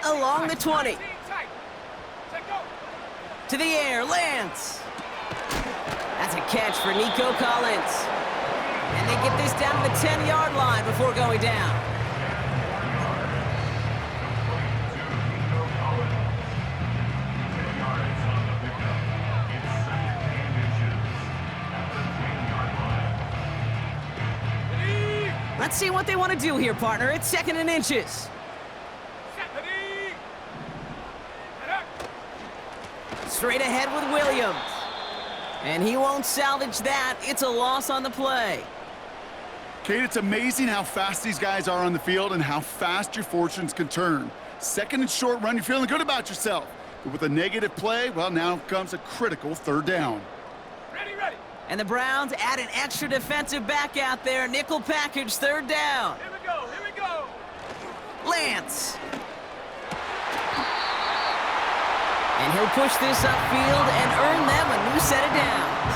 along the 20. To the air, Lance. That's a catch for Nico Collins. And they get this down to the 10-yard line before going down. Let's see what they want to do here, partner. It's 2nd and inches. Straight ahead with Williams. And he won't salvage that. It's a loss on the play. Kate, it's amazing how fast these guys are on the field and how fast your fortunes can turn. 2nd and short run, you're feeling good about yourself. But with a negative play, well, now comes a critical 3rd down. Ready. And the Browns add an extra defensive back out there. Nickel package, 3rd down. Here we go. Lance. And he'll push this upfield and earn them a new set of downs.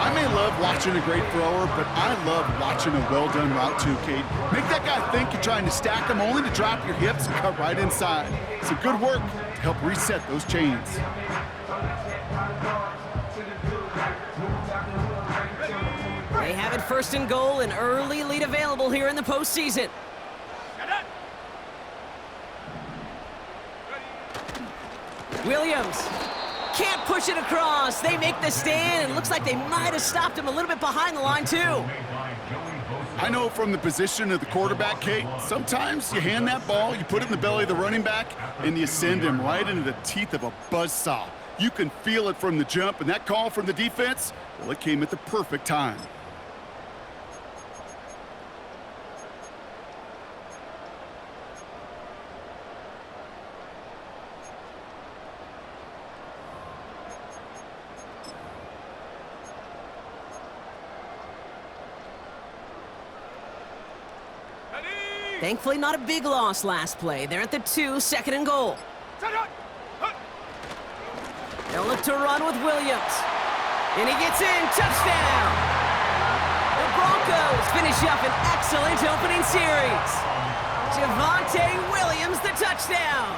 I may love watching a great thrower, but I love watching a well-done route too, Kate. Make that guy think you're trying to stack him only to drop your hips and cut right inside. Some good work to help reset those chains. They have it 1st and goal, an early lead available here in the postseason. Williams can't push it across. They make the stand, and it looks like they might have stopped him a little bit behind the line, too. I know from the position of the quarterback, Kate, sometimes you hand that ball, you put it in the belly of the running back, and you send him right into the teeth of a buzzsaw. You can feel it from the jump, and that call from the defense, well, it came at the perfect time. Thankfully, not a big loss last play. They're at the 2, 2nd and goal. They'll look to run with Williams. And he gets in. Touchdown! The Broncos finish up an excellent opening series. Javonte Williams, the touchdown.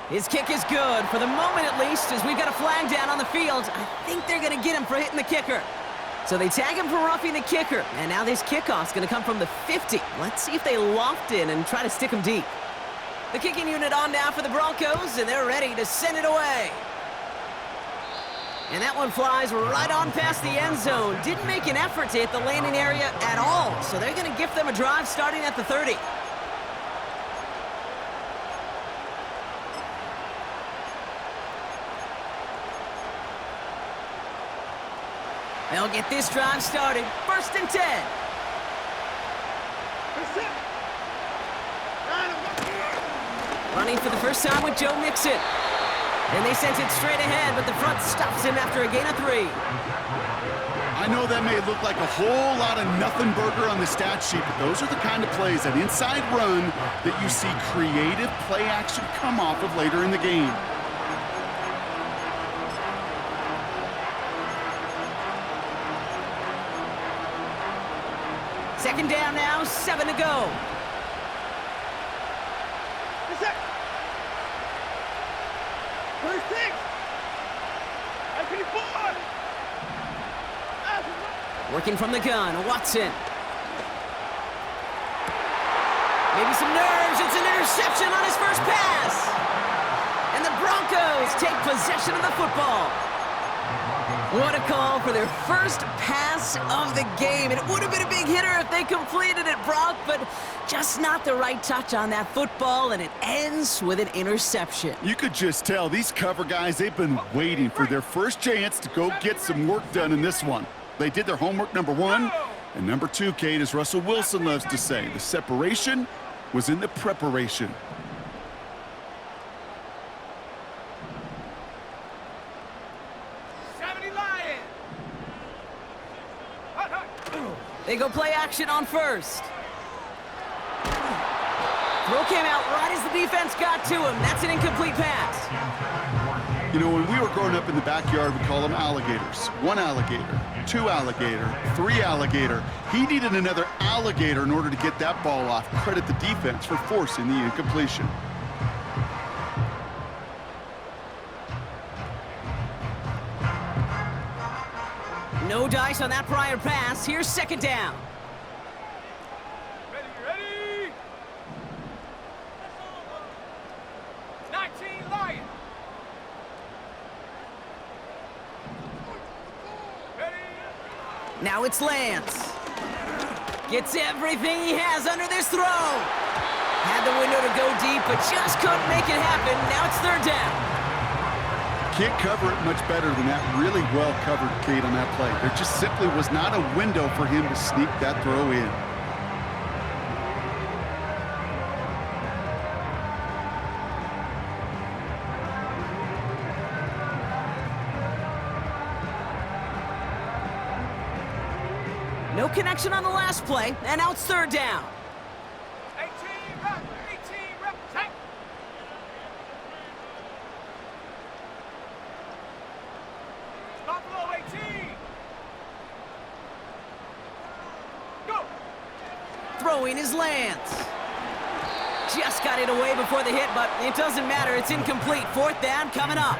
His kick is good, for the moment at least, as we've got a flag down on the field. I think they're going to get him for hitting the kicker. So they tag him for roughing the kicker, and now this kickoff's going to come from the 50. Let's see if they loft in and try to stick him deep. The kicking unit on now for the Broncos, and they're ready to send it away. And that one flies right on past the end zone. Didn't make an effort to hit the landing area at all, so they're going to gift them a drive starting at the 30. They'll get this drive started. 1st and 10. Running for the first time with Joe Mixon. And they sent it straight ahead, but the front stops him after a gain of 3. I know that may look like a whole lot of nothing burger on the stat sheet, but those are the kind of plays, that inside run, that you see creative play action come off of later in the game. Second down now, 7 to go. Working from the gun, Watson. Maybe some nerves. It's an interception on his first pass. And the Broncos take possession of the football. What a call for their first pass of the game. It would have been a big hitter if they completed it, Brock, but just not the right touch on that football, and it ends with an interception. You could just tell these cover guys, they've been waiting for their first chance to go get some work done in this one. They did their homework, number 1. And number 2, Kate, as Russell Wilson loves to say, the separation was in the preparation. They go play action on first. Throw came out right as the defense got to him. That's an incomplete pass. You know, when we were growing up in the backyard, we call them alligators. 1 alligator, 2 alligator, 3 alligator. He needed another alligator in order to get that ball off. Credit the defense for forcing the incompletion. No dice on that prior pass. Here's second down. Ready. 19 Lions. Ready. Now it's Lance. Gets everything he has under this throw. Had the window to go deep, but just couldn't make it happen. Now it's third down. Can't cover it much better than that really well covered Kate on that play. There just simply was not a window for him to sneak that throw in. No connection on the last play, and now it's third down. 18 rep, check. Buffalo 18. Go. Throwing is Lance. Just got it away before the hit, but it doesn't matter. It's incomplete. Fourth down coming up.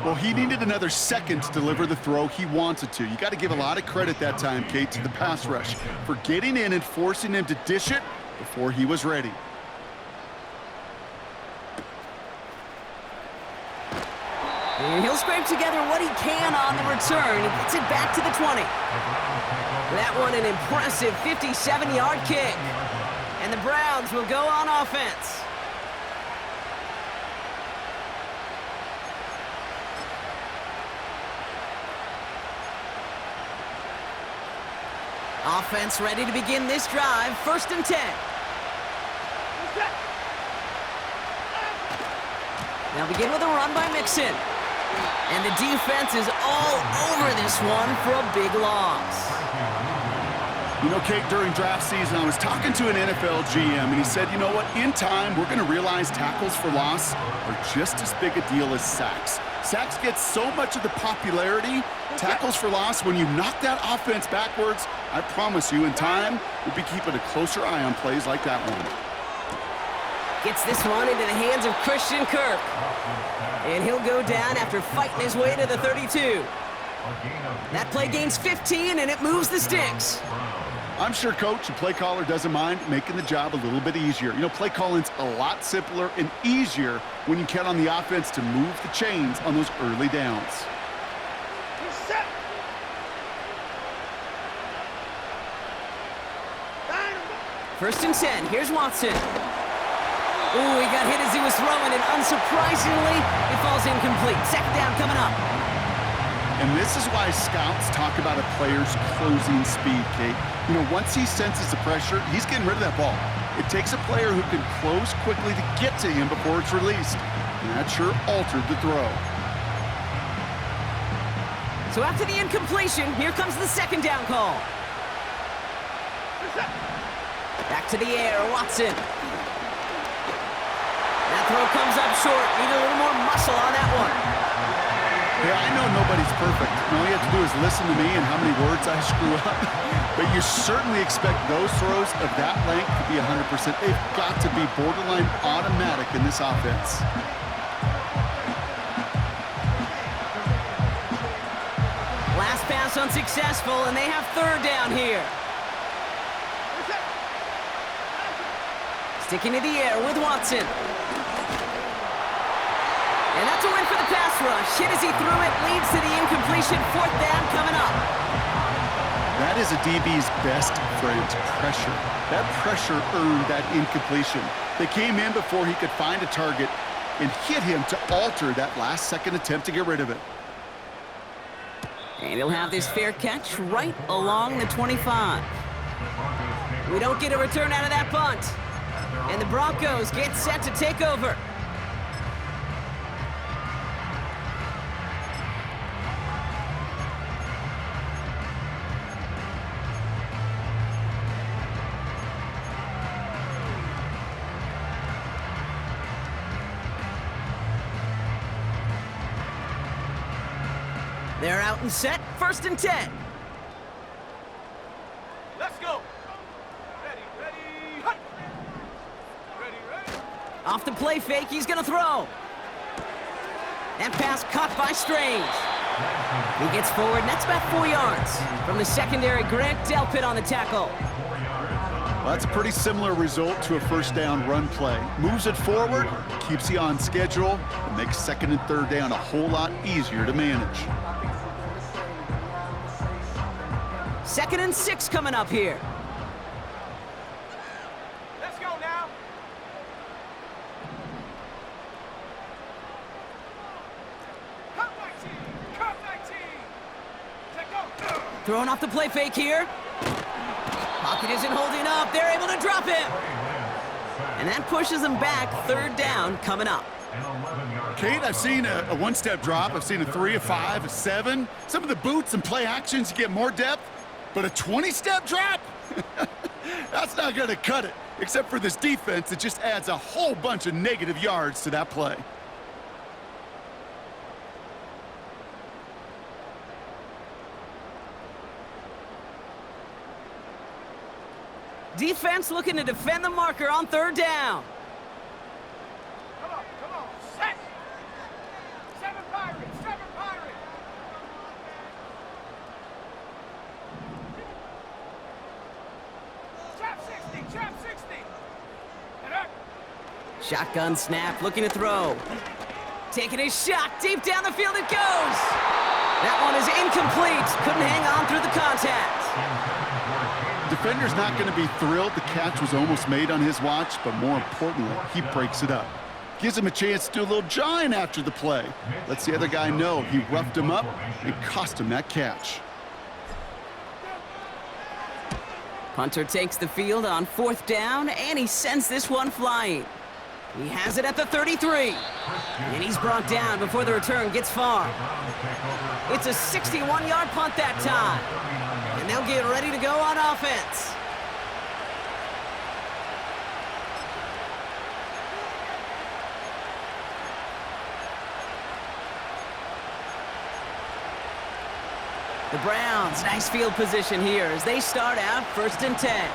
Well, he needed another second to deliver the throw he wanted to. You got to give a lot of credit that time, Kate, to the pass rush for getting in and forcing him to dish it before he was ready. And he'll scrape together what he can on the return. He gets it back to the 20. That one an impressive 57-yard kick. And the Browns will go on offense. Offense ready to begin this drive. First and 10. Now begin with a run by Mixon. And the defense is all over this one for a big loss. You know, Kate, during draft season, I was talking to an NFL GM, and he said, you know what, in time, we're going to realize tackles for loss are just as big a deal as sacks. Sacks get so much of the popularity. Tackles for loss, when you knock that offense backwards, I promise you, in time, we'll be keeping a closer eye on plays like that one. Gets this one into the hands of Christian Kirk. And he'll go down after fighting his way to the 32. That play gains 15, and it moves the sticks. I'm sure coach and play caller doesn't mind making the job a little bit easier. You know, play calling's a lot simpler and easier when you count on the offense to move the chains on those early downs. First and 10. Here's Watson. Ooh, he got hit as he was throwing, and unsurprisingly, it falls incomplete. Second down coming up. And this is why scouts talk about a player's closing speed, Kate. You know, once he senses the pressure, he's getting rid of that ball. It takes a player who can close quickly to get to him before it's released. And that sure altered the throw. So after the incompletion, here comes the second down call. Back to the air, Watson. That throw comes up short. Need a little more muscle on that one. Yeah, I know nobody's perfect. All you have to do is listen to me and how many words I screw up. But you certainly expect those throws of that length to be 100%. They've got to be borderline automatic in this offense. Last pass unsuccessful, and they have third down here. Sticking to the air with Watson. And that's a win for the pass rush. Hit as he threw it, leads to the incompletion. Fourth down coming up. That is a DB's best friend, pressure. That pressure earned that incompletion. They came in before he could find a target and hit him to alter that last-second attempt to get rid of it. And he'll have this fair catch right along the 25. We don't get a return out of that punt. And the Broncos get set to take over. They're out and set, 1st and 10. Let's go. Ready, ready, hut. Ready, ready. Off the play fake, he's gonna throw. That pass caught by Strange. He gets forward, and that's about 4 yards. From the secondary, Grant Delpit on the tackle. Well, that's a pretty similar result to a 1st down run play. Moves it forward, keeps you on schedule, and makes 2nd and 3rd down a whole lot easier to manage. 2nd and 6 coming up here. Let's go now. Cut 19. Cut 19. Take go. Throwing off the play fake here. Pocket isn't holding up. They're able to drop him. And that pushes them back. 3rd down coming up. Kate, I've seen a 1-step drop. I've seen a 3, a 5, a 7. Some of the boots and play actions get more depth, but a 20-step drop? That's not going to cut it, except for this defense that just adds a whole bunch of negative yards to that play. Defense looking to defend the marker on 3rd down. Come on. Set. 7 Pirates. 7 Pirates. Trap 60. Trap 60. Get up. Shotgun snap, looking to throw. Taking a shot, deep down the field it goes. That one is incomplete. Couldn't hang on through the contact. Defender's not going to be thrilled the catch was almost made on his watch, but more importantly, he breaks it up. Gives him a chance to do a little jawing after the play. Lets the other guy know he roughed him up and cost him that catch. Punter takes the field on 4th down, and he sends this one flying. He has it at the 33. And he's brought down before the return gets far. It's a 61-yard punt that time. And they'll get ready to go on offense. The Browns, nice field position here as they start out 1st and 10.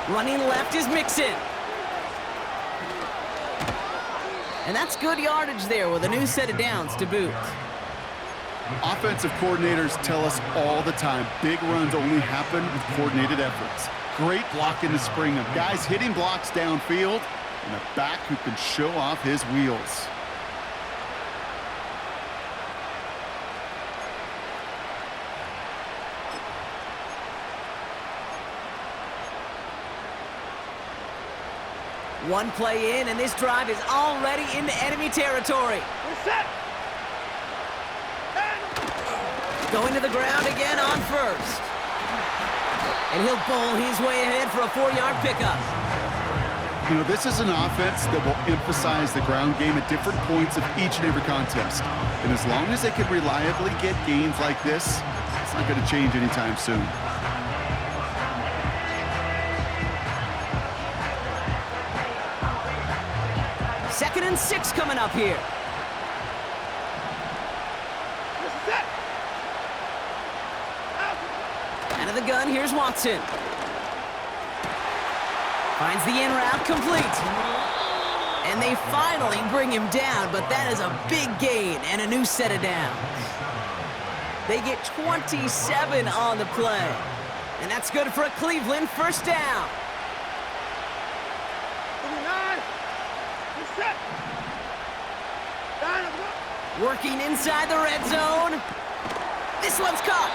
Running left is Mixon. And that's good yardage there with a new set of downs to boot. Offensive coordinators tell us all the time, big runs only happen with coordinated efforts. Great block in the spring of guys hitting blocks downfield and a back who can show off his wheels. One play in, and this drive is already into enemy territory. Set. Going to the ground again on 1st. And he'll bowl his way ahead for a 4-yard pickup. You know, this is an offense that will emphasize the ground game at different points of each and every contest. And as long as they can reliably get gains like this, it's not going to change anytime soon. Second and 6 coming up here. Out of the gun, here's Watson. Finds the in route complete. And they finally bring him down, but that is a big gain and a new set of downs. They get 27 on the play. And that's good for a Cleveland 1st down. Working inside the red zone. This one's caught.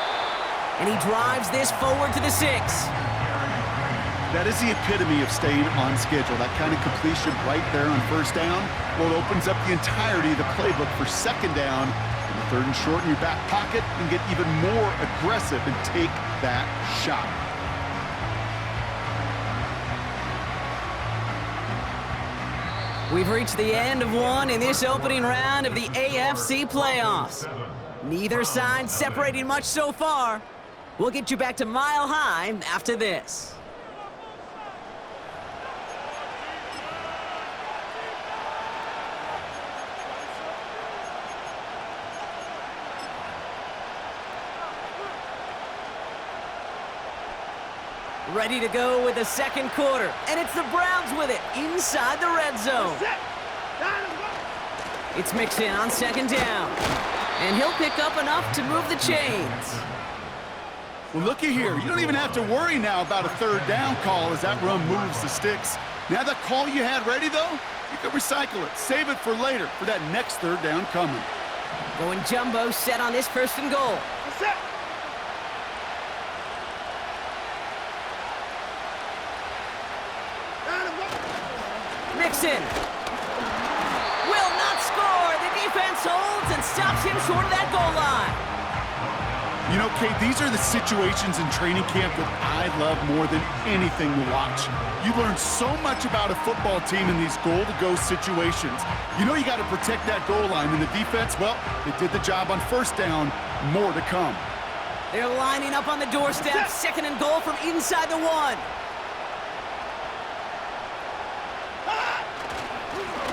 And he drives this forward to the 6. That is the epitome of staying on schedule. That kind of completion right there on 1st down. Well, it opens up the entirety of the playbook for 2nd down. And the 3rd and short in your back pocket and get even more aggressive and take that shot. We've reached the end of one in this opening round of the AFC playoffs. Neither side separating much so far. We'll get you back to Mile High after this. Ready to go with the second quarter. And it's the Browns with it inside the red zone. It's Mixon on second down. And he'll pick up enough to move the chains. Well, looky here. You don't even have to worry now about a third down call as that run moves the sticks. Now that call you had ready, though, you can recycle it. Save it for later for that next third down coming. Going jumbo set on this first and goal. Mixon will not score. The defense holds and stops him short of that goal line. You know, Kate, these are the situations in training camp that I love more than anything to watch. You learn so much about a football team in these goal-to-go situations. You know you got to protect that goal line, and the defense, well, they did the job on first down. More to come. They're lining up on the doorstep. Second and goal from inside the one.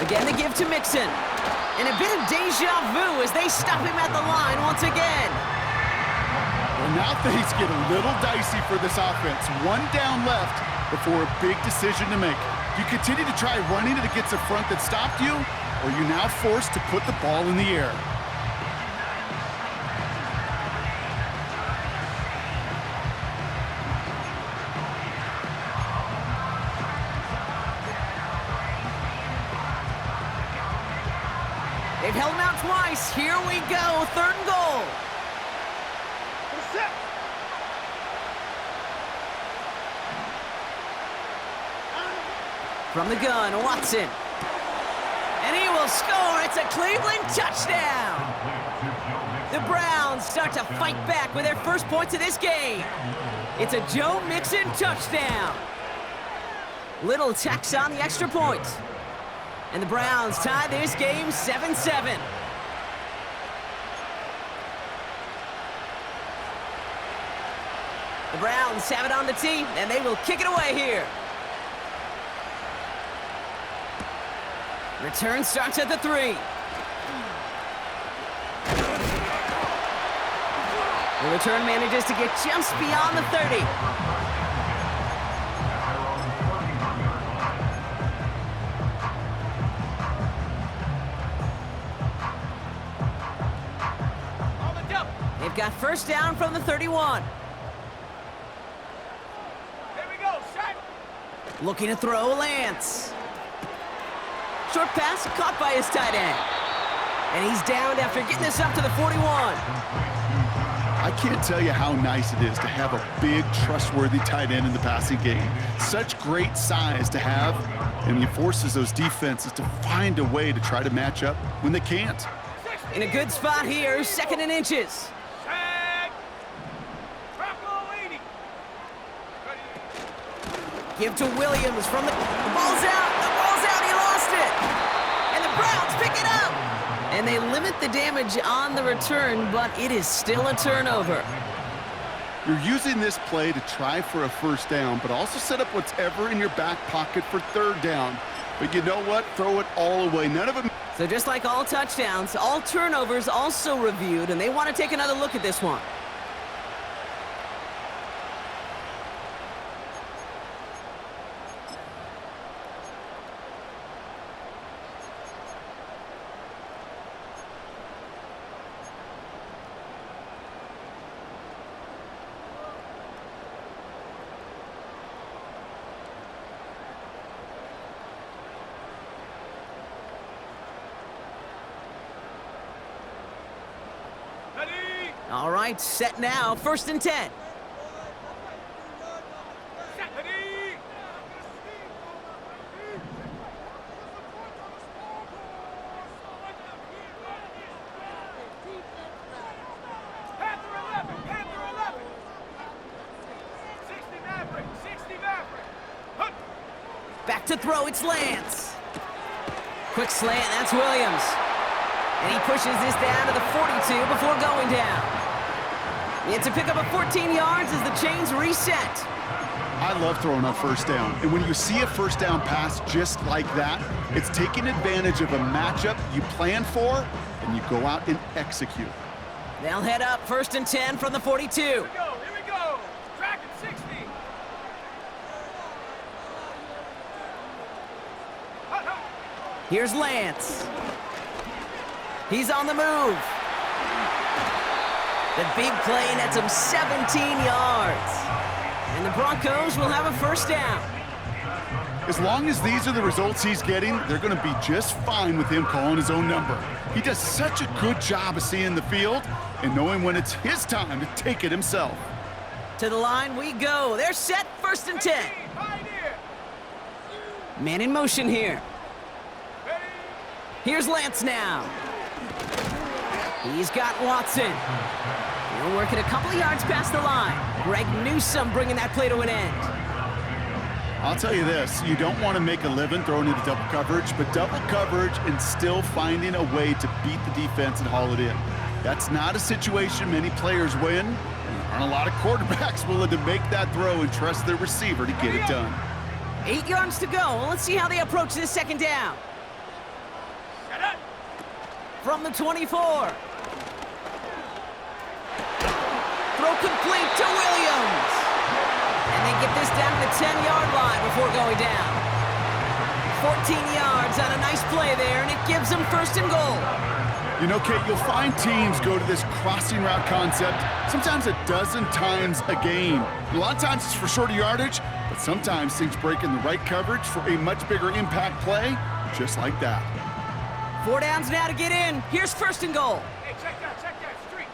Again, the give to Mixon. And a bit of deja vu as they stop him at the line once again. Well, now things get a little dicey for this offense. One down left before a big decision to make. Do you continue to try running it against a front that stopped you, or are you now forced to put the ball in the air? They've held him out twice. Here we go, third and goal. From the gun, Watson. And he will score. It's a Cleveland touchdown. The Browns start to fight back with their first points of this game. It's a Joe Mixon touchdown. Little tax on the extra point. And the Browns tie this game 7-7. The Browns have it on the tee, and they will kick it away here. Return starts at the 3. The return manages to get just beyond the 30. They've got first down from the 31. Here we go, shot. Looking to throw, Lance. Short pass caught by his tight end. And he's downed after getting this up to the 41. I can't tell you how nice it is to have a big, trustworthy tight end in the passing game. Such great size to have, and he forces those defenses to find a way to try to match up when they can't. In a good spot here, second and inches. Shag. Bronco 80. Give to Williams from the ball's out. The ball's out. He lost it. And the Browns pick it up. And they limit the damage on the return, but it is still a turnover. You're using this play to try for a first down, but also set up whatever in your back pocket for third down. But you know what? Throw it all away. None of it. So just like all touchdowns, all turnovers also reviewed, and they want to take another look at this one. All right, set now, first and 10. Back to throw, it's Lance. Quick slant, that's Williams. And he pushes this down to the 42 before going down. It's a pickup of 14 yards as the chains reset. I love throwing on first down. And when you see a first down pass just like that, it's taking advantage of a matchup you plan for, and you go out and execute. They'll head up first and 10 from the 42. Here we go. Track at 60. Here's Lance. He's on the move. The big play nets him 17 yards. And the Broncos will have a first down. As long as these are the results he's getting, they're going to be just fine with him calling his own number. He does such a good job of seeing the field and knowing when it's his time to take it himself. To the line we go. They're set, 1st and 10. Man in motion here. Here's Lance now. He's got Watson. He'll work it a couple of yards past the line. Greg Newsome bringing that play to an end. I'll tell you this, you don't want to make a living throwing into double coverage, but double coverage and still finding a way to beat the defense and haul it in. That's not a situation many players win, and there aren't a lot of quarterbacks willing to make that throw and trust their receiver to get it done. 8 yards to go. Let's see how they approach this second down. From the 24. Throw complete to Williams. And they get this down to the 10-yard line before going down. 14 yards on a nice play there, and it gives them 1st and goal. You know, Kate, you'll find teams go to this crossing route concept sometimes a dozen times a game. A lot of times it's for shorter yardage, but sometimes things break in the right coverage for a much bigger impact play, just like that. 4 downs now to get in. Here's 1st and goal. Hey, check that. Street.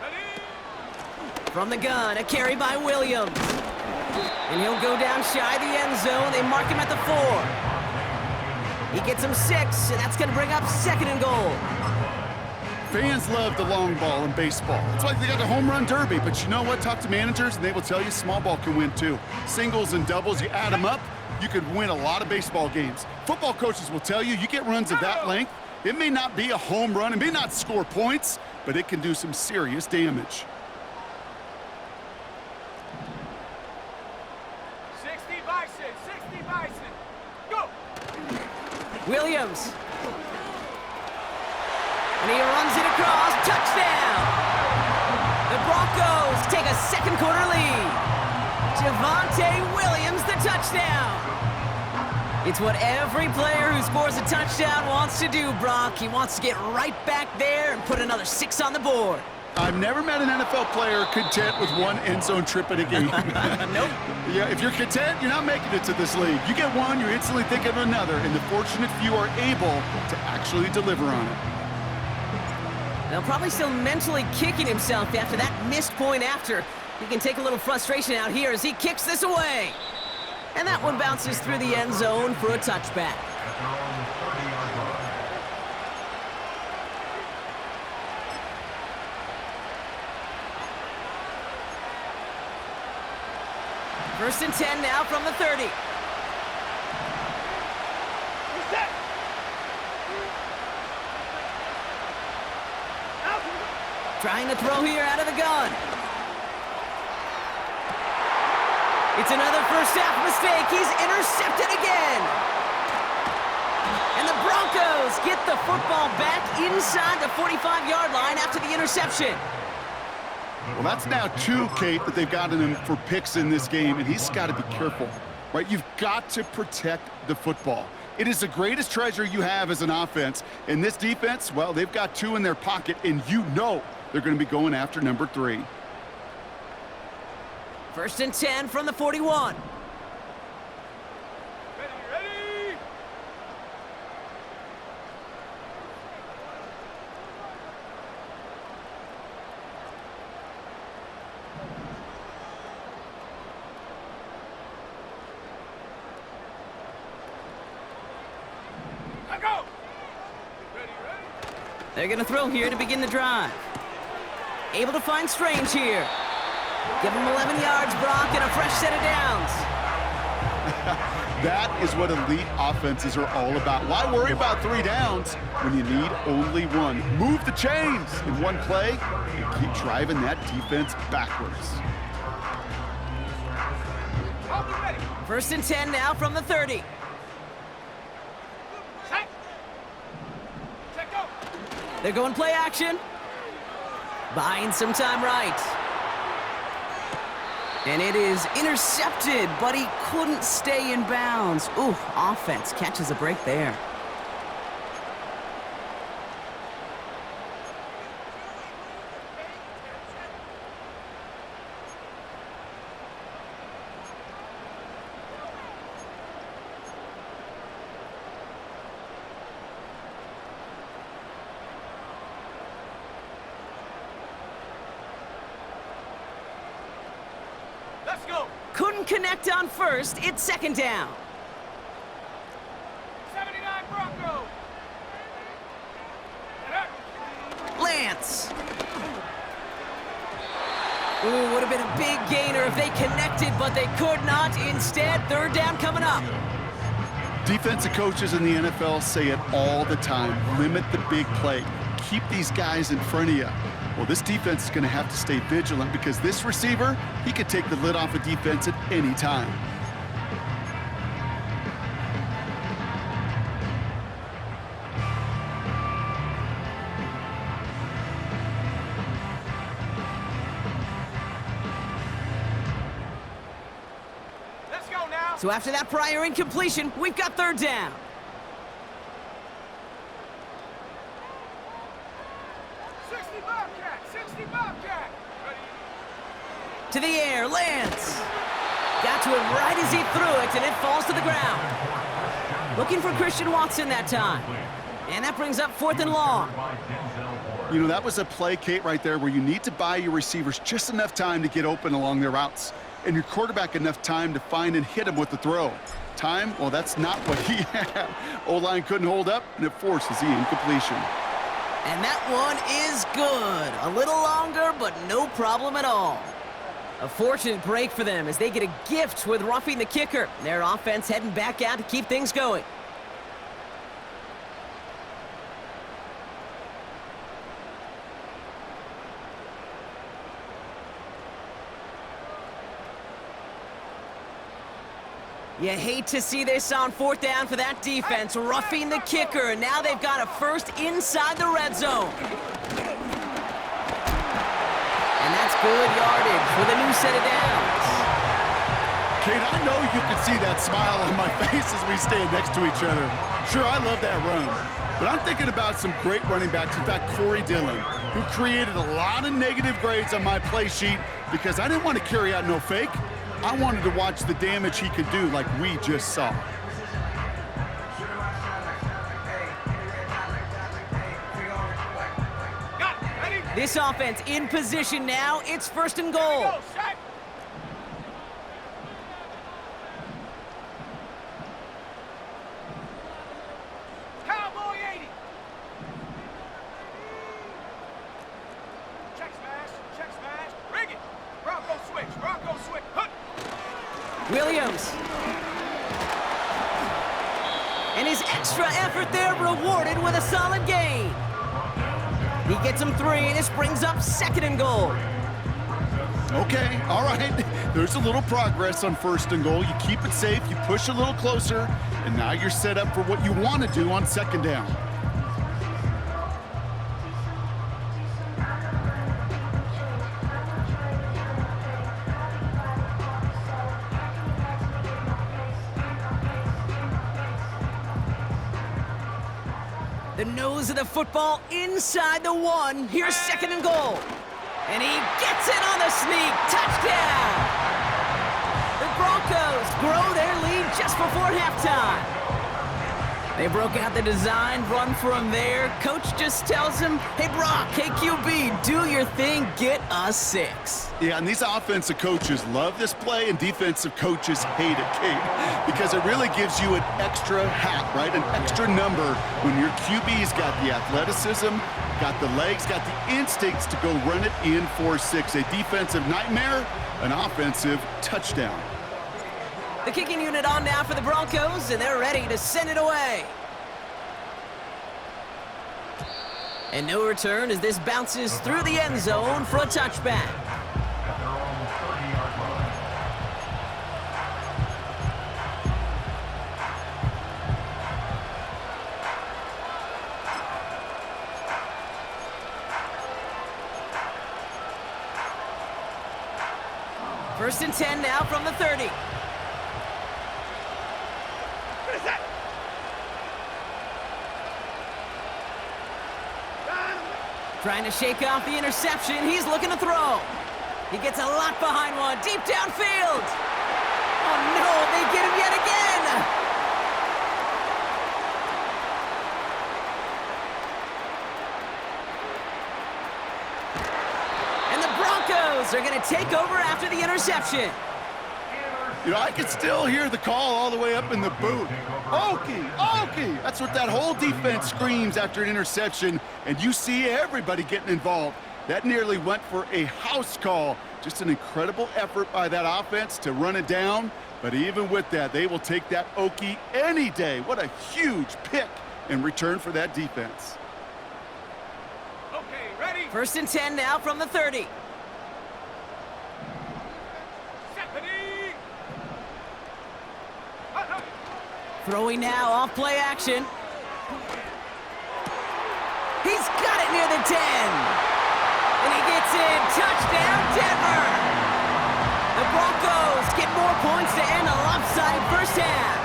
Ready? From the gun, a carry by Williams. And he'll go down shy of the end zone. They mark him at the 4. He gets him 6, and that's going to bring up 2nd and goal. Fans love the long ball in baseball. It's like they got the home run derby, but you know what? Talk to managers, and they will tell you small ball can win too. Singles and doubles, you add them up, you could win a lot of baseball games. Football coaches will tell you get runs of that length. It may not be a home run, it may not score points, but it can do some serious damage. 60 Bison. Go! Williams. And he runs it across. Touchdown! The Broncos take a second-quarter lead. Javonte Williams, the touchdown. It's what every player who scores a touchdown wants to do, Brock. He wants to get right back there and put another 6 on the board. I've never met an NFL player content with one end zone trip in a game. Nope. Yeah, if you're content, you're not making it to this league. You get one, you're instantly thinking of another, and the fortunate few are able to actually deliver on it. Now, probably still mentally kicking himself after that missed point after. He can take a little frustration out here as he kicks this away. And that one bounces through the end zone for a touchback. First and 10 now from the 30. Trying to throw here out of the gun. It's another first half mistake. He's intercepted again. And the Broncos get the football back inside the 45-yard line after the interception. Well, that's now 2, Kate, that they've gotten him for picks in this game, and he's got to be careful, right? You've got to protect the football. It is the greatest treasure you have as an offense. And this defense, well, they've got 2 in their pocket, and you know they're going to be going after number 3. First and 10 from the 41. Ready? I go! Ready? They're going to throw here to begin the drive. Able to find Strange here. Give him 11 yards, Brock, and a fresh set of downs. That is what elite offenses are all about. Why worry about 3 downs when you need only 1? Move the chains in one play and keep driving that defense backwards. Hold it ready. First and 10 now from the 30. Check. Go. They're going play action. Buying some time right. And it is intercepted, but he couldn't stay in bounds. Ooh, offense catches a break there. go. Couldn't connect on first. It's second down. 79 Broncos. And up. Lance. Ooh, would have been a big gainer if they connected, but they could not. Instead, third down coming up. Defensive coaches in the NFL say it all the time. Limit the big play. Keep these guys in front of you. Well, this defense is going to have to stay vigilant because this receiver, he could take the lid off a defense at any time. Let's go now. So after that prior incompletion, we've got third down. 60 Bobcat. 60 Bobcat. Ready? To the air, Lance. Got to him right as he threw it, and it falls to the ground. Looking for Christian Watson that time. And that brings up 4th and long. You know, that was a play, Kate, right there where you need to buy your receivers just enough time to get open along their routes, and your quarterback enough time to find and hit him with the throw. Time, well, that's not what he had. O-line couldn't hold up, and it forces the incompletion. And that one is good. A little longer, but no problem at all. A fortunate break for them as they get a gift with roughing the kicker. Their offense heading back out to keep things going. You hate to see this on 4th down for that defense, roughing the kicker. Now they've got a first inside the red zone. And that's good yardage with a new set of downs. Kate, I know you can see that smile on my face as we stand next to each other. Sure, I love that run. But I'm thinking about some great running backs. In fact, Corey Dillon, who created a lot of negative grades on my play sheet because I didn't want to carry out no fake. I wanted to watch the damage he could do like we just saw. Got it. Ready? This offense in position now. It's 1st and goal. Go. Shot. Cowboy 80. Check smash. Check smash. Rig it. Bronco switch. Bronco switch. Hut. Williams. And his extra effort there rewarded with a solid gain. He gets him 3. This brings up 2nd and goal. Okay, all right. There's a little progress on 1st and goal. You keep it safe, you push a little closer, and now you're set up for what you want to do on 2nd down. The nose of the football inside the 1. Here's 2nd and goal. And he gets it on the sneak. Touchdown! The Broncos grow their lead just before halftime. They broke out the design run from there. Coach just tells him, hey, Brock, hey, QB, do your thing, get us 6. Yeah, and these offensive coaches love this play, and defensive coaches hate it, Kate, because it really gives you an extra hat, right? An extra number when your QB's got the athleticism, got the legs, got the instincts to go run it in for 6. A defensive nightmare, an offensive touchdown. The kicking unit on now for the Broncos, and they're ready to send it away. And no return as this bounces through the end zone for a touchback. First and 10 now from the 30. Trying to shake off the interception. He's looking to throw. He gets a lot behind one. Deep downfield. Oh, no. They get him yet again. And the Broncos are going to take over after the interception. You know, I can still hear the call all the way up in the booth. Okie, Okie! That's what that whole defense screams after an interception, and you see everybody getting involved. That nearly went for a house call. Just an incredible effort by that offense to run it down, but even with that, they will take that Okie any day. What a huge pick in return for that defense. Okay, ready? 1st and 10 now from the 30. Stephanie! Throwing now off play action. He's got it near the 10. And he gets in. Touchdown, Denver. The Broncos get more points to end a lopsided first half.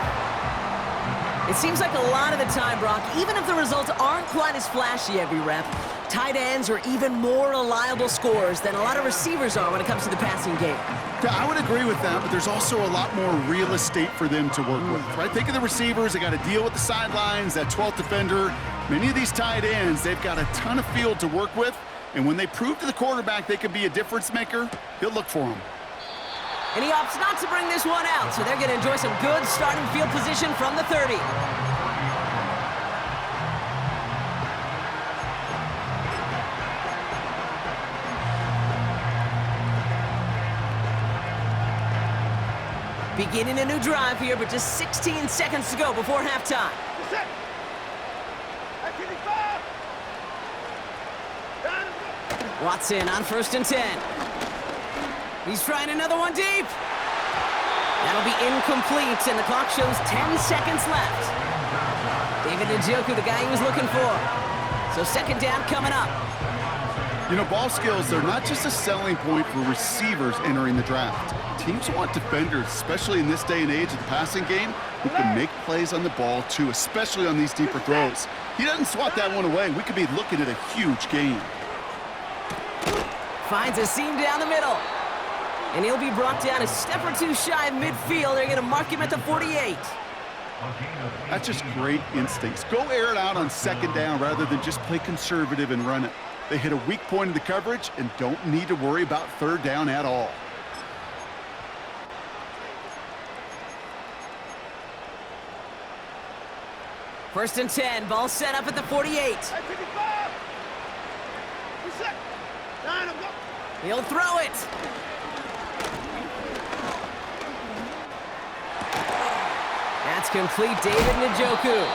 It seems like a lot of the time, Brock, even if the results aren't quite as flashy every rep, tight ends are even more reliable scorers than a lot of receivers are when it comes to the passing game. Yeah, I would agree with that, but there's also a lot more real estate for them to work with, right? Think of the receivers. They got to deal with the sidelines, that 12th defender. Many of these tight ends, they've got a ton of field to work with, and when they prove to the quarterback they can be a difference maker, he'll look for them. And he opts not to bring this one out, so they're going to enjoy some good starting field position from the 30. Beginning a new drive here, but just 16 seconds to go before halftime. Set! Activity 5! Watson on 1st and 10. He's trying another one deep. That'll be incomplete, and the clock shows 10 seconds left. David Njoku, the guy he was looking for. So 2nd down coming up. You know, ball skills, they're not just a selling point for receivers entering the draft. Teams want defenders, especially in this day and age of the passing game, who can make plays on the ball, too, especially on these deeper throws. He doesn't swat that one away. We could be looking at a huge game. Finds a seam down the middle. And he'll be brought down a step or two shy of midfield. They're going to mark him at the 48. That's just great instincts. Go air it out on 2nd down rather than just play conservative and run it. They hit a weak point in the coverage and don't need to worry about 3rd down at all. First and 10, ball set up at the 48. Activity 5! Reset! 9 of them! He'll throw it. That's complete, David Njoku.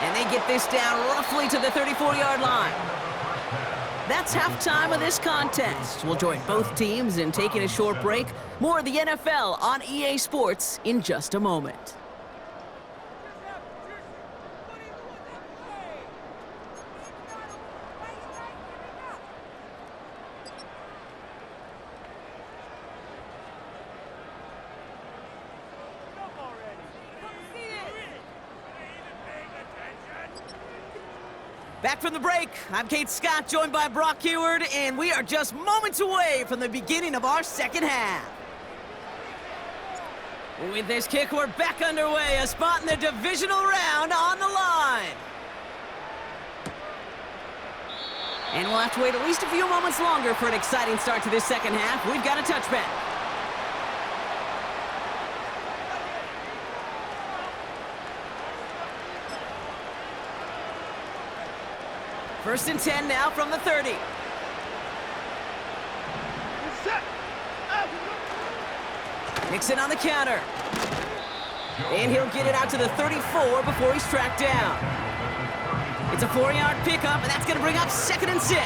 And they get this down roughly to the 34-yard line. That's halftime of this contest. We'll join both teams in taking a short break. More of the NFL on EA Sports in just a moment. Back from the break, I'm Kate Scott, joined by Brock Heward, and we are just moments away from the beginning of our 2nd half. With this kick, we're back underway, a spot in the divisional round on the line. And we'll have to wait at least a few moments longer for an exciting start to this 2nd half. We've got a touchback. First and 10 now from the 30. Nixon on the counter. And he'll get it out to the 34 before he's tracked down. It's a 4-yard pickup, and that's going to bring up 2nd and 6.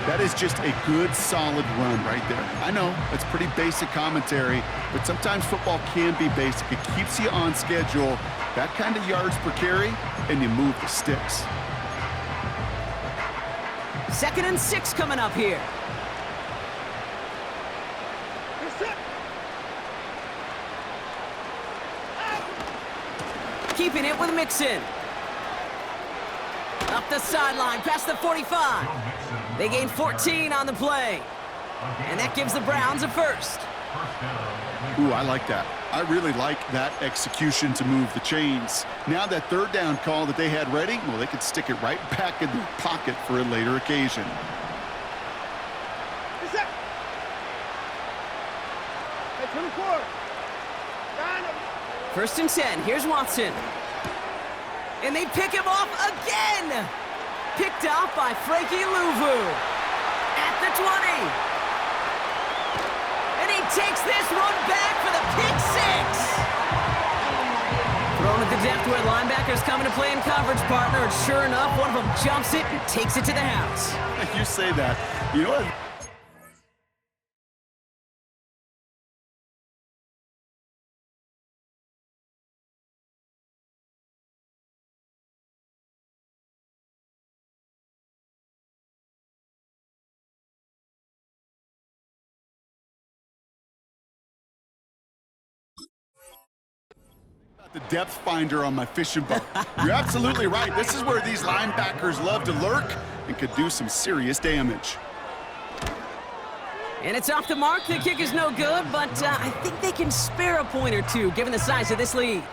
That is just a good, solid run right there. I know, it's pretty basic commentary, but sometimes football can be basic. It keeps you on schedule, that kind of yards per carry, and you move the sticks. 2nd and 6 coming up here. Keeping it with Mixon. Up the sideline, past the 45. They gain 14 on the play. And that gives the Browns a first. Ooh, I like that. I really like that execution to move the chains. Now that 3rd down call that they had ready, well, they could stick it right back in their pocket for a later occasion. First and 10. Here's Watson. And they pick him off again. Picked off by Frankie Louvu. At the 20. And he takes this one back for the pick six. Thrown at the depth where linebackers come into play in coverage, partner. And sure enough, one of them jumps it and takes it to the house. You say that. You know what? The depth finder on my fishing boat. You're absolutely right. This is where these linebackers love to lurk and could do some serious damage. And it's off the mark. The kick is no good, but I think they can spare a point or two given the size of this lead.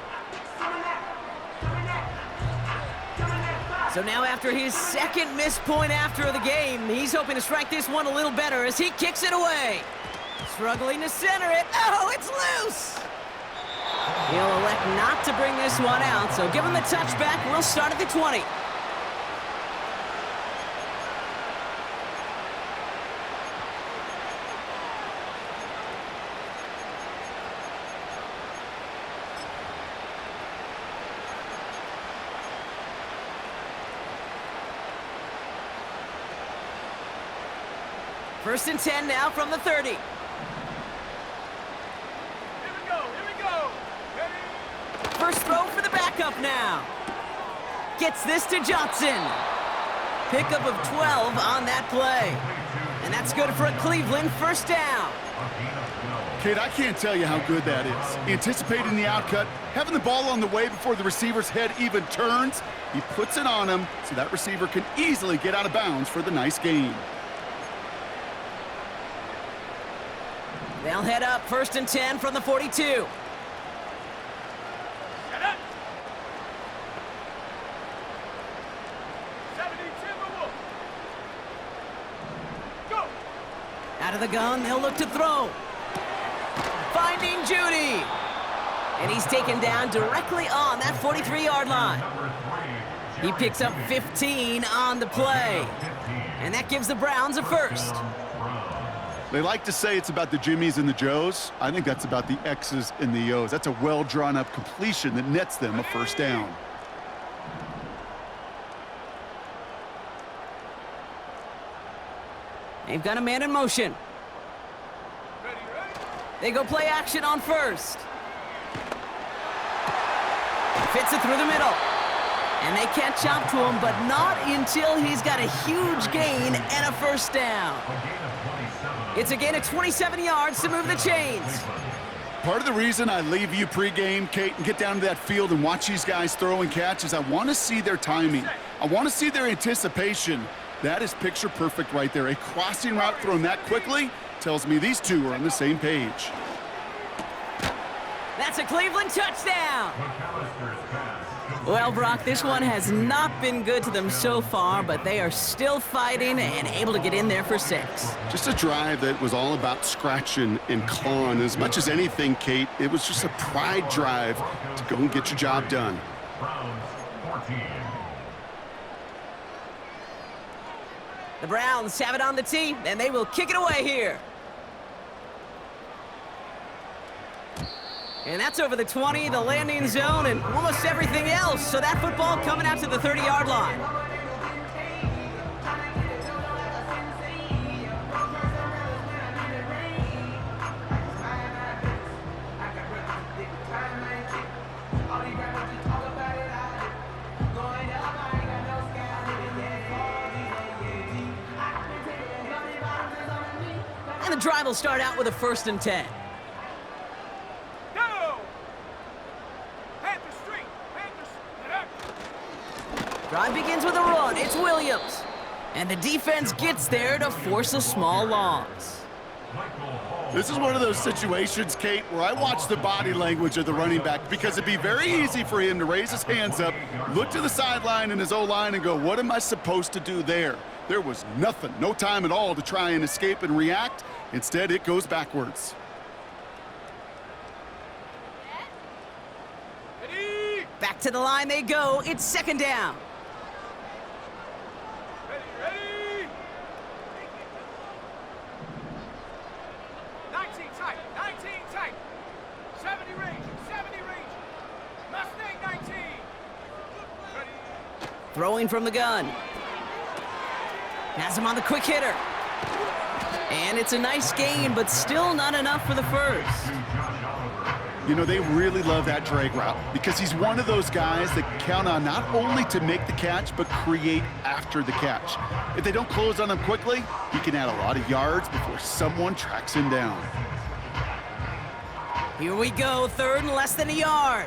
So now after his second missed point after the game, he's hoping to strike this one a little better as he kicks it away. Struggling to center it. Oh, it's loose! He'll elect not to bring this one out, so give him the touchback. We'll start at the 20. First and 10 now from the 30. First throw for the backup now. Gets this to Johnson. Pickup of 12 on that play. And that's good for a Cleveland first down. Kate, I can't tell you how good that is. Anticipating the outcut, having the ball on the way before the receiver's head even turns. He puts it on him so that receiver can easily get out of bounds for the nice gain. They'll head up first and 10 from the 42. Out of the gun, they'll look to throw. Finding Judy. And he's taken down directly on that 43-yard line. He picks up 15 on the play. And that gives the Browns a first. They like to say it's about the Jimmies and the Joes. I think that's about the X's and the O's. That's a well-drawn-up completion that nets them a first down. They've got a man in motion. They go play action on first. Fits it through the middle. And they catch up to him, but not until he's got a huge gain and a first down. It's a gain of 27 yards to move the chains. Part of the reason I leave you pregame, Kate, and get down to that field and watch these guys throw and catch is I want to see their timing. I want to see their anticipation. That is picture perfect right there. A crossing route thrown that quickly tells me these two are on the same page. That's a Cleveland touchdown. Well, Brock, this one has not been good to them so far, but they are still fighting and able to get in there for 6. Just a drive that was all about scratching and clawing. As much as anything, Kate, it was just a pride drive to go and get your job done. The Browns have it on the tee, and they will kick it away here. And that's over the 20, the landing zone, and almost everything else. So that football coming out to the 30-yard line. And the drive will start out with a first and 10. Drive begins with a run. It's Williams. And the defense gets there to force a small loss. This is one of those situations, Kate, where I watch the body language of the running back because it'd be very easy for him to raise his hands up, look to the sideline and his O-line and go, what am I supposed to do there? There was nothing, no time at all to try and escape and react. Instead, it goes backwards. To the line they go. It's second down. Ready. 19 tight. 19 tight. 70 range. 70 range. Mustang 19. Ready. Throwing from the gun. Has him on the quick hitter. And it's a nice gain, but still not enough for the first. You know, they really love that drag route because he's one of those guys that count on not only to make the catch, but create after the catch. If they don't close on him quickly, he can add a lot of yards before someone tracks him down. Here we go, third and less than a yard.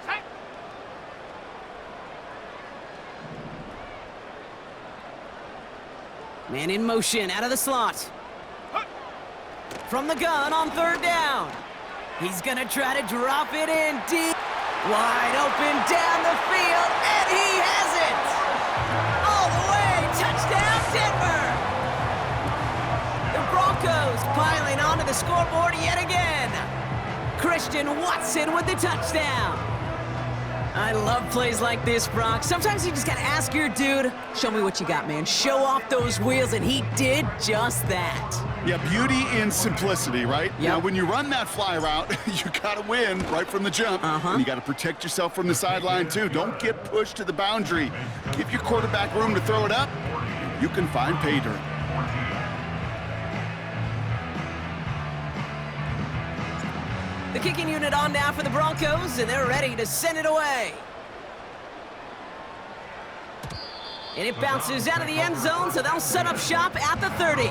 Tight. Man in motion, out of the slot. From the gun on third down. He's gonna try to drop it in deep. Wide open down the field, and he has it! All the way, touchdown Denver! The Broncos piling onto the scoreboard yet again. Christian Watson with the touchdown. I love plays like this, Brock. Sometimes you just gotta ask your dude, show me what you got, man. Show off those wheels, and he did just that. Yeah, beauty in simplicity, right? Yep. Now, when you run that fly route, you gotta win right from the jump. And you gotta protect yourself from the sideline, too. Don't get pushed to the boundary. Give your quarterback room to throw it up. You can find pay dirt. The kicking unit on now for the Broncos, and they're ready to send it away. And it bounces out of the end zone, so they'll set up shop at the 30.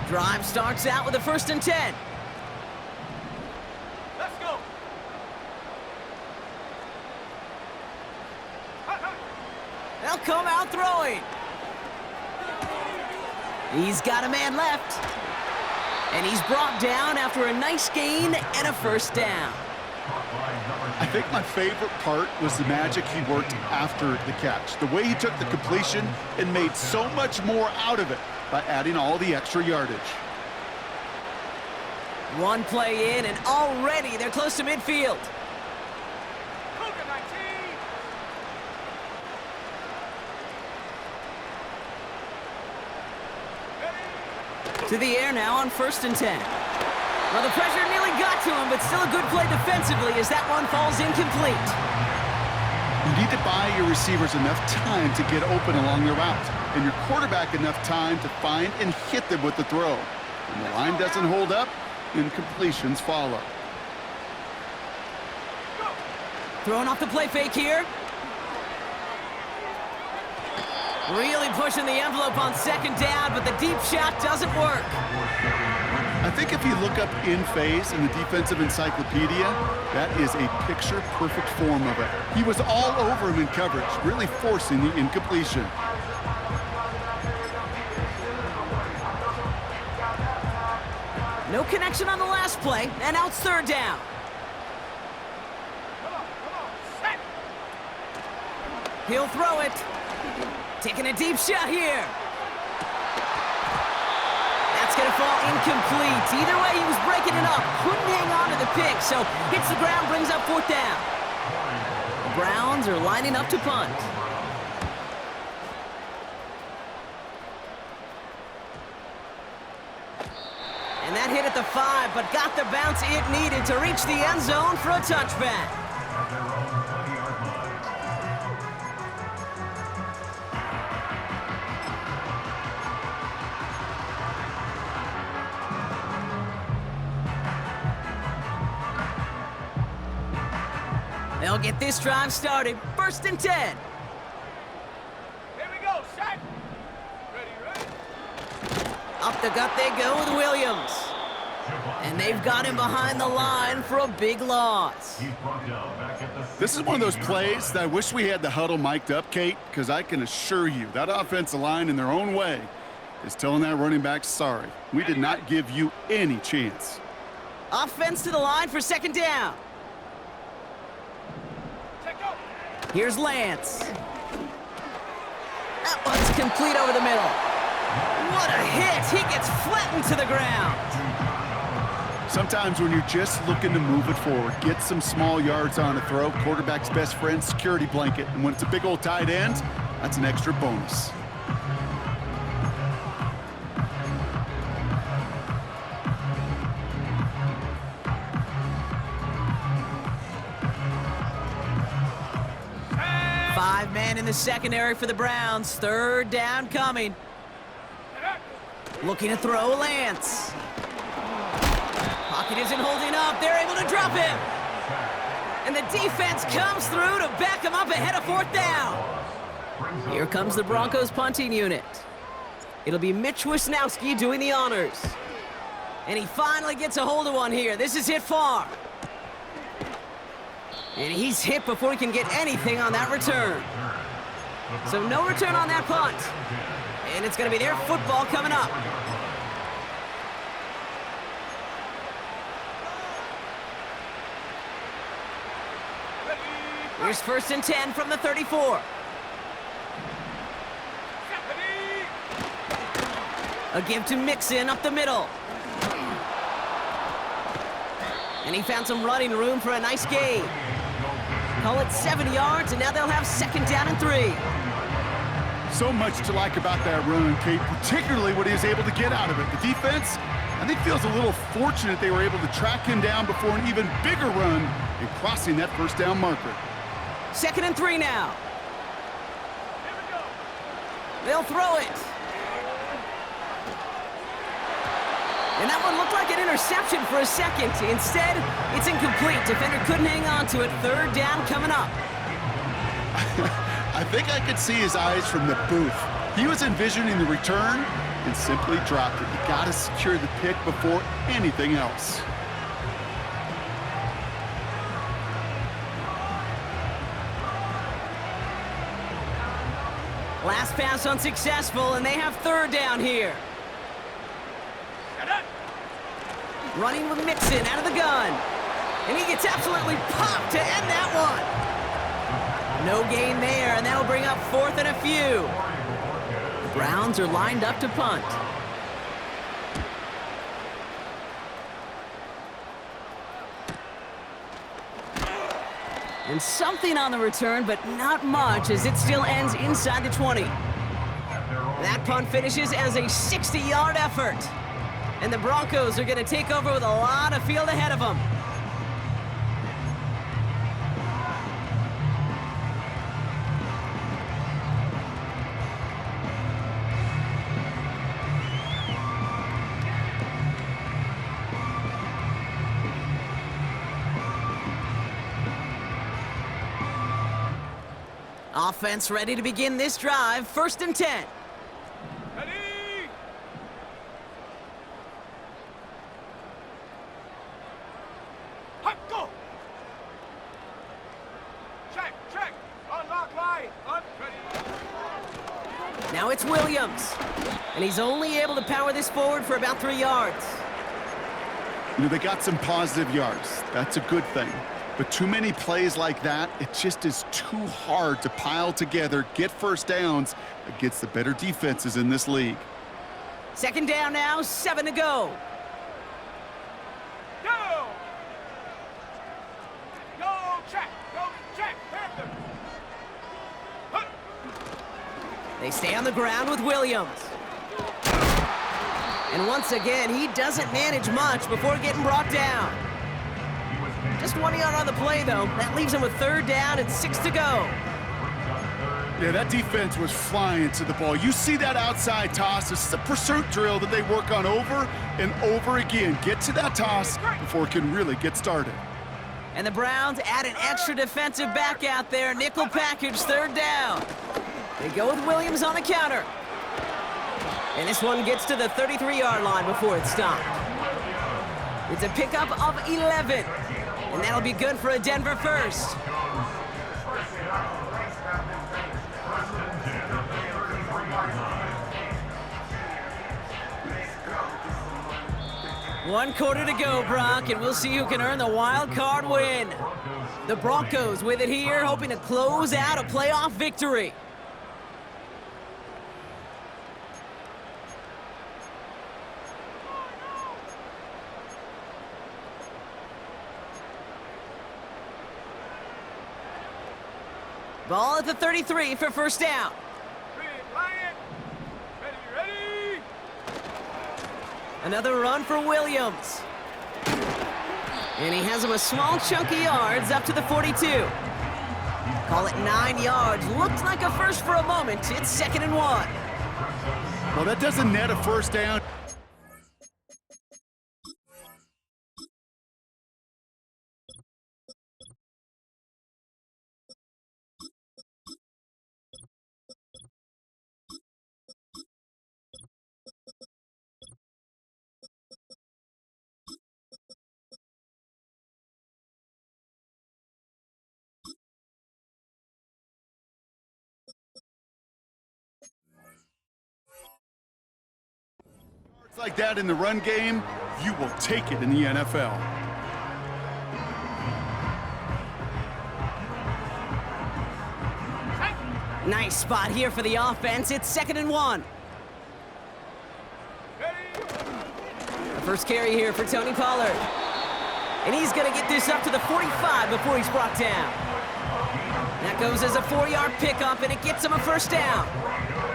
Drive starts out with a 1st and 10. Let's go. They'll come out throwing. He's got a man left. And he's brought down after a nice gain and a 1st down. I think my favorite part was the magic he worked after the catch. The way he took the completion and made so much more out of it by adding all the extra yardage. One play in, and already they're close to midfield. Cougar 19. To the air now on 1st and 10. Well, the pressure nearly got to him, but still a good play defensively as that one falls incomplete. You need to buy your receivers enough time to get open along their route, and your quarterback enough time to find and hit them with the throw. When the line doesn't hold up, incompletions follow. Throwing off the play fake here. Really pushing the envelope on 2nd down, but the deep shot doesn't work. I think if you look up in phase in the defensive encyclopedia, that is a picture-perfect form of it. He was all over him in coverage, really forcing the incompletion. No connection on the last play, and now it's 3rd down. Come on, set. He'll throw it. Taking a deep shot here. That's going to fall incomplete. Either way, he was breaking it up. Couldn't hang on to the pick, so hits the ground, brings up 4th down. The Browns are lining up to punt. And that hit at the 5, but got the bounce it needed to reach the end zone for a touchback. They'll get this drive started. 1st and 10. Here we go, set. Ready. Up the gut they go with Williams. And they've got him behind the line for a big loss. This is one of those plays that I wish we had the huddle mic'd up, Kate, because I can assure you that offensive line in their own way is telling that running back, sorry, we did not give you any chance. Offense to the line for second down. Check go. Here's Lance. That one's complete over the middle. What a hit! He gets flattened to the ground. Sometimes when you're just looking to move it forward, get some small yards on a throw, quarterback's best friend, security blanket. And when it's a big old tight end, that's an extra bonus. Five men in the secondary for the Browns. Third down coming. Looking to throw Lance. Pocket isn't holding up. They're able to drop him. And the defense comes through to back him up ahead of fourth down. Here comes the Broncos punting unit. It'll be Mitch Wisnowski doing the honors. And he finally gets a hold of one here. This is hit far. And he's hit before he can get anything on that return. So no return on that punt. And it's going to be their football coming up. Here's first and 10 from the 34. A give to Mixon up the middle. And he found some running room for a nice gain. Call it 70 yards, and now they'll have second down and 3. So much to like about that run, Kate, particularly what he was able to get out of it. The defense, I think, feels a little fortunate they were able to track him down before an even bigger run and crossing that first down marker. Second and 3 now. They'll throw it. And that one looked like an interception for a second. Instead, it's incomplete. Defender couldn't hang on to it. Third down coming up. I think I could see his eyes from the booth. He was envisioning the return and simply dropped it. You got to secure the pick before anything else. Last pass unsuccessful, and they have third down here. Running with Mixon out of the gun. And he gets absolutely popped to end that one. No gain there, and that'll bring up fourth and a few. The Browns are lined up to punt. And something on the return, but not much, as it still ends inside the 20. That punt finishes as a 60-yard effort. And the Broncos are going to take over with a lot of field ahead of them. Offense ready to begin this drive. First and 10. Ready? Hot, go! Check, check. Unlock line. Ready. Now it's Williams. And he's only able to power this forward for about 3 yards. You know, they got some positive yards. That's a good thing. But too many plays like that, it just is too hard to pile together, get first downs against the better defenses in this league. Second down now, 7 to go. Go! Go, check. Go, check. Panther. Hut. They stay on the ground with Williams. And once again, he doesn't manage much before getting brought down. Just 1 yard on the play, though. That leaves him with third down and 6 to go. Yeah, that defense was flying to the ball. You see that outside toss. This is a pursuit drill that they work on over and over again. Get to that toss before it can really get started. And the Browns add an extra defensive back out there. Nickel package, third down. They go with Williams on the counter. And this one gets to the 33-yard line before it's stopped. It's a pickup of 11. And that'll be good for a Denver first. One quarter to go, Brock, and we'll see who can earn the wild card win. The Broncos with it here, hoping to close out a playoff victory. Ball at the 33 for first down. Ready. Another run for Williams. And he has him a small chunk of yards up to the 42. Call it 9 yards. Looked like a first for a moment. It's 2nd and 1. Well, that doesn't net a first down. Like that in the run game, you will take it in the NFL. Nice spot here for the offense. It's 2nd and 1. The first carry here for Tony Pollard. And he's going to get this up to the 45 before he's brought down. That goes as a 4-yard pickup, and it gets him a first down.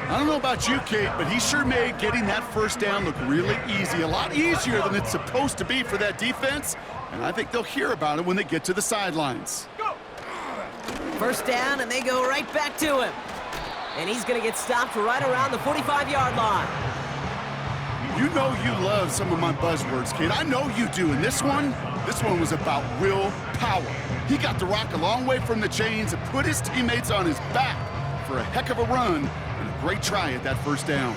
I don't know about you, Kate, but he sure made getting that first down look really easy. A lot easier than it's supposed to be for that defense. And I think they'll hear about it when they get to the sidelines. First down, and they go right back to him. And he's going to get stopped right around the 45-yard line. You know you love some of my buzzwords, Kate. I know you do. And this one was about willpower. He got the rock a long way from the chains and put his teammates on his back for a heck of a run. Great try at that first down.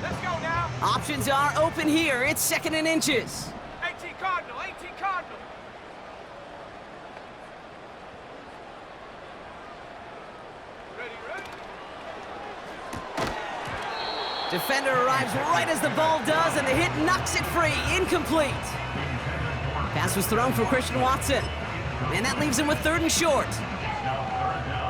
Let's go now. Options are open here. It's 2nd and inches. 18 Cardinal. Ready. Defender arrives right as the ball does, and the hit knocks it free. Incomplete. Pass was thrown for Christian Watson. And that leaves him with 3rd and short.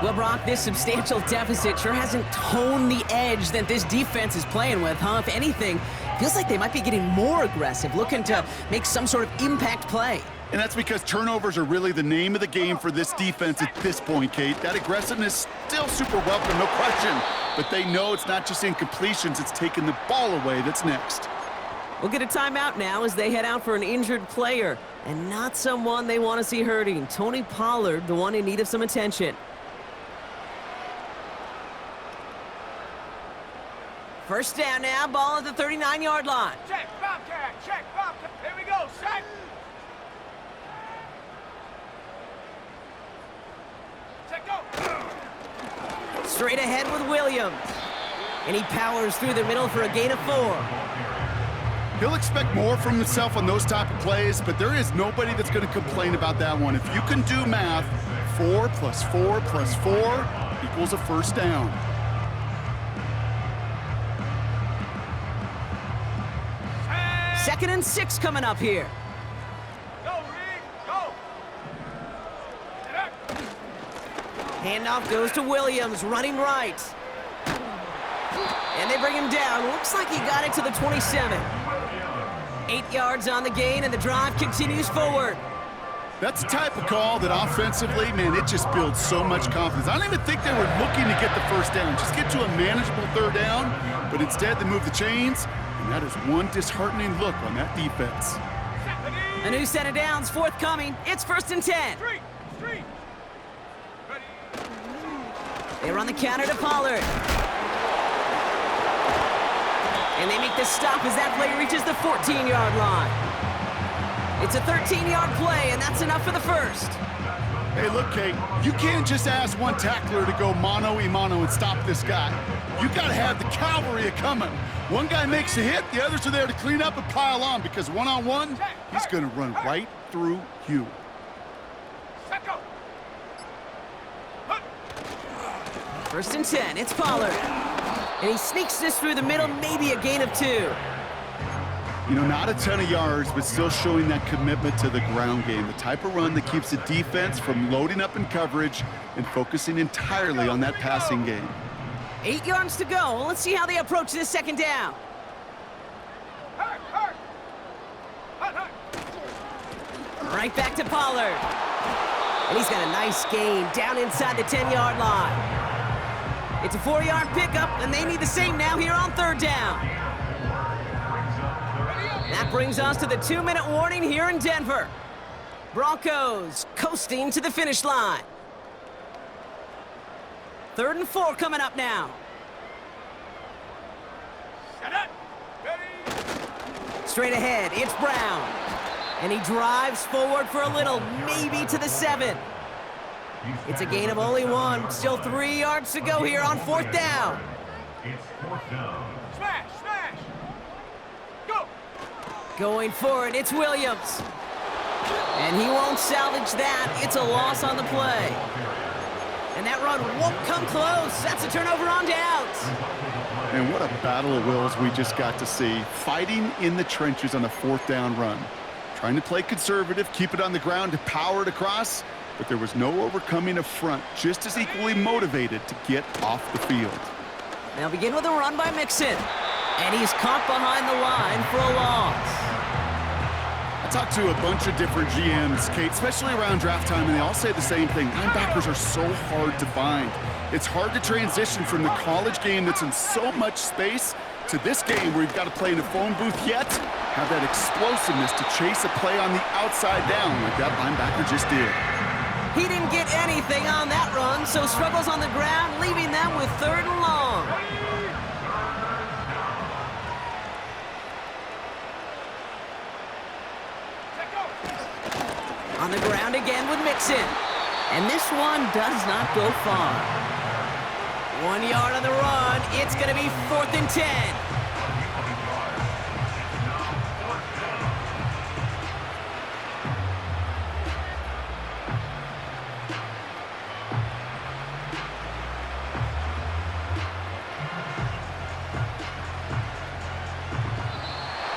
Well, Brock, this substantial deficit sure hasn't toned the edge that this defense is playing with, huh? If anything, feels like they might be getting more aggressive, looking to make some sort of impact play. And that's because turnovers are really the name of the game for this defense at this point, Kate. That aggressiveness still super welcome, no question. But they know it's not just incompletions, it's taking the ball away that's next. We'll get a timeout now as they head out for an injured player. And not someone they want to see hurting. Tony Pollard, the one in need of some attention. First down now, ball at the 39-yard line. Check, Bobcat. Here we go, set. Check, go. Straight ahead with Williams. And he powers through the middle for a gain of 4. He'll expect more from himself on those type of plays, but there is nobody that's going to complain about that one. If you can do math, 4 plus 4 plus 4 equals a first down. Second and 6 coming up here. Go, Reed, go. Handoff goes to Williams, running right. And they bring him down. Looks like he got it to the 27. 8 yards on the gain, and the drive continues forward. That's the type of call that offensively, man, it just builds so much confidence. I don't even think they were looking to get the first down. Just get to a manageable 3rd down, but instead they move the chains. And that is one disheartening look on that defense. A new set of downs forthcoming. It's 1st and 10. Street. Ready. They run the counter to Pollard. And they make the stop as that play reaches the 14-yard line. It's a 13-yard play, and that's enough for the first. Hey, look, Kate, you can't just ask one tackler to go mano-a-mano and stop this guy. You got to have the cavalry coming. One guy makes a hit, the others are there to clean up and pile on, because one-on-one, he's going to run right through you. Set, go. 1st and 10, it's Pollard. And he sneaks this through the middle, maybe a gain of 2. You know, not a ton of yards, but still showing that commitment to the ground game. The type of run that keeps the defense from loading up in coverage and focusing entirely on that passing game. 8 yards to go. Let's see how they approach this second down. Hurt, hurt. Hut, hut. Right back to Pollard. And he's got a nice gain down inside the 10-yard line. It's a 4-yard pickup, and they need the same now here on third down. That brings us to the 2-minute warning here in Denver. Broncos coasting to the finish line. 3rd and 4 coming up now. Set it. Ready. Straight ahead, it's Brown. And he drives forward for a little, maybe to the 7. It's a gain of only 1. Still 3 yards to go here on 4th down. It's 4th down. Smash, smash. Go. Going for it, it's Williams. And he won't salvage that. It's a loss on the play. And that run won't come close. That's a turnover on downs. And what a battle of wills we just got to see. Fighting in the trenches on the 4th down run. Trying to play conservative, keep it on the ground to power it across, but there was no overcoming a front just as equally motivated to get off the field. They'll begin with a run by Mixon. And he's caught behind the line for a loss. I talked to a bunch of different GMs, Kate, especially around draft time, and they all say the same thing. Linebackers are so hard to find. It's hard to transition from the college game that's in so much space to this game where you've got to play in a phone booth, yet have that explosiveness to chase a play on the outside down like that linebacker just did. He didn't get anything on that run, so struggles on the ground, leaving them with 3rd and long. Let go. On the ground again with Mixon. And this one does not go far. 1 yard on the run. It's going to be 4th and 10.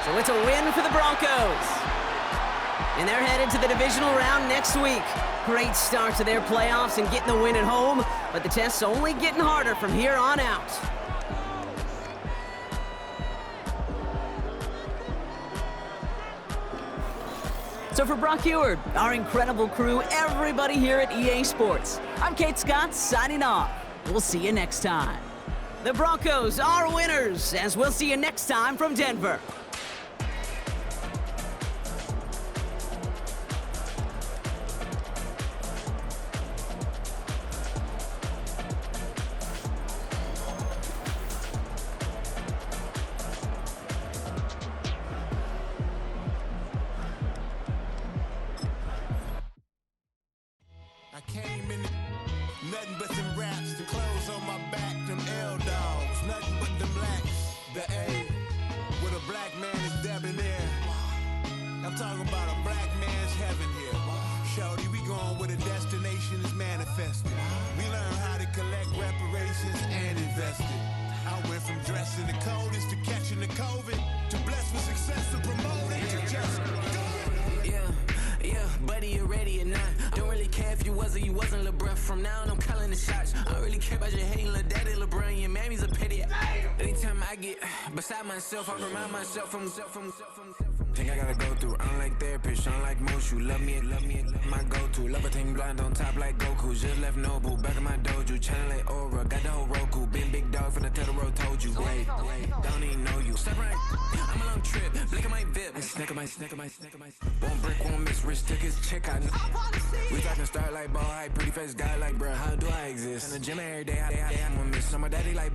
So it's a win for the Broncos. And they're headed to the divisional round next week. Great start to their playoffs and getting the win at home, but the test's only getting harder from here on out. So for Brock Eward, our incredible crew, everybody here at EA Sports, I'm Kate Scott signing off. We'll see you next time. The Broncos are winners, as we'll see you next time from Denver. I came in nothing but some raps, the clothes on my back, them L-dogs, nothing but them blacks. The A, with a black man is debonair. I'm talking about a black man's heaven here. Shorty, we going where the destination is manifested. We learn how to collect reparations and invest it. I went from dressing the coldest to catching the COVID, to blessed with success to promoting to just go. Yeah, buddy, you ready or not? Don't really care if you was or you wasn't, lil' bruh. From now on, I'm calling the shots. I don't really care about your hating, lil' daddy, LeBron. Your mammy's a pity. Anytime I get beside myself, I remind myself from. Think I gotta go through. I don't like therapists, I don't like most. You love me, my go-to. Love a team blind on top like Goku. Just left Noble, back in my dojo. Channel like Aura, got the whole Roku. Been big dog from the Tether Road, told you. Wait, don't even know you. Step right, I'm a long trip. Blink at my VIP. Snack my. Won't break, won't miss. Rich took his check, I know. We talking start like ball, hype, pretty face guy like, bruh. How do I exist? In the gym every day, I'm gonna miss. I'm a daddy like.